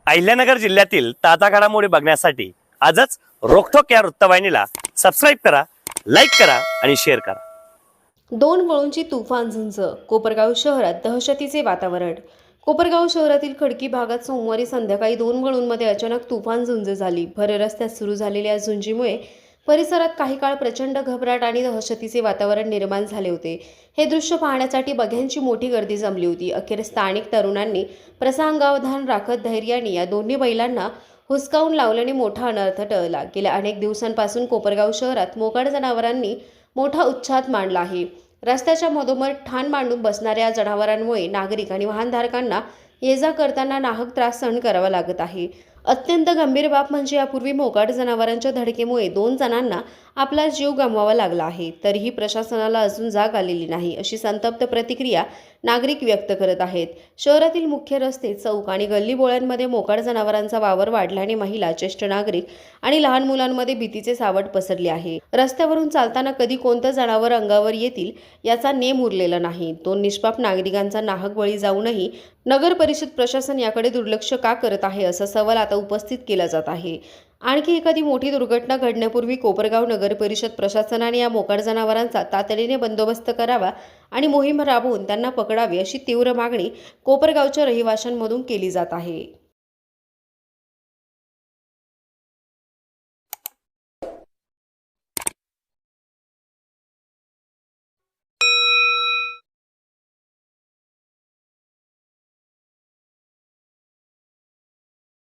अहिल्यानगर जिल्ह्यातील ताजा घडामोडी बघण्यासाठी आजच रोखोक या वृत्तवाहिनीला सबस्क्राईब करा, लाईक करा आणि शेअर करा. दोन वळूंची तुफान झुंज. कोपरगाव शहरात दहशतीचे वातावरण. कोपरगाव शहरातील खडकी भागात सोमवारी संध्याकाळी दोन वळूंमध्ये अचानक तुफान झुंज झाली. भर रस्त्यात सुरू झालेल्या झुंजीमुळे परिसरात काही काळ प्रचंड घबराट आणि दहशतीचे वातावरण निर्माण झाले होते. हे दृश्य पाहण्यासाठी बघ्यांची मोठी गर्दी जमली होती. अखेर स्थानिक तरुणांनी प्रसंगावधान राखत धैर्याने या दोन्ही बैलांना हुसकावून लावल्याने मोठा अनर्थ टळला. गेल्या अनेक दिवसांपासून कोपरगाव शहरात मोकाट जनावरांनी मोठा उच्छाद मांडला आहे. रस्त्याच्या मधोमध ठाण मांडून बसणाऱ्या जनावरांमुळे नागरिक आणि वाहनधारकांना ये जा करताना नाहक त्रास सहन करावा लागत आहे. अत्यंत गंभीर बाब म्हणजे यापूर्वी मोकाट जनावरांच्या धडकेमुळे 2 जणांना आपला जीव गमवावा लागला आहे. तरीही प्रशासनाला अजून जाग आलेली नाही, अशी संतप्त प्रतिक्रिया नागरिक व्यक्त करत आहेत. शहरातील मुख्य रस्ते, चौक आणि गल्लीबोळ्यांमध्ये मोकाट जनावरांचा वावर वाढल्याने महिला, ज्येष्ठ नागरिक आणि लहान मुलांमध्ये भीतीचे सावट पसरले आहे. रस्त्यावरून चालताना कधी कोणतं जनावर अंगावर येतील याचा नेम उरलेला नाही. 2 निष्पाप नागरिकांचा नाहक बळी जाऊनही नगर परिषद प्रशासन याकडे दुर्लक्ष का करत आहे, असा सवाल आता उपस्थित केला जात आहे. आणखी एखादी मोठी दुर्घटना घडण्यापूर्वी कोपरगाव नगर परिषद प्रशासनाने या मोकाट जनावरांचा तातडीने बंदोबस्त करावा आणि मोहीम राबवून त्यांना पकडावे, अशी तीव्र मागणी कोपरगावच्या रहिवाशांमधून केली जात आहे.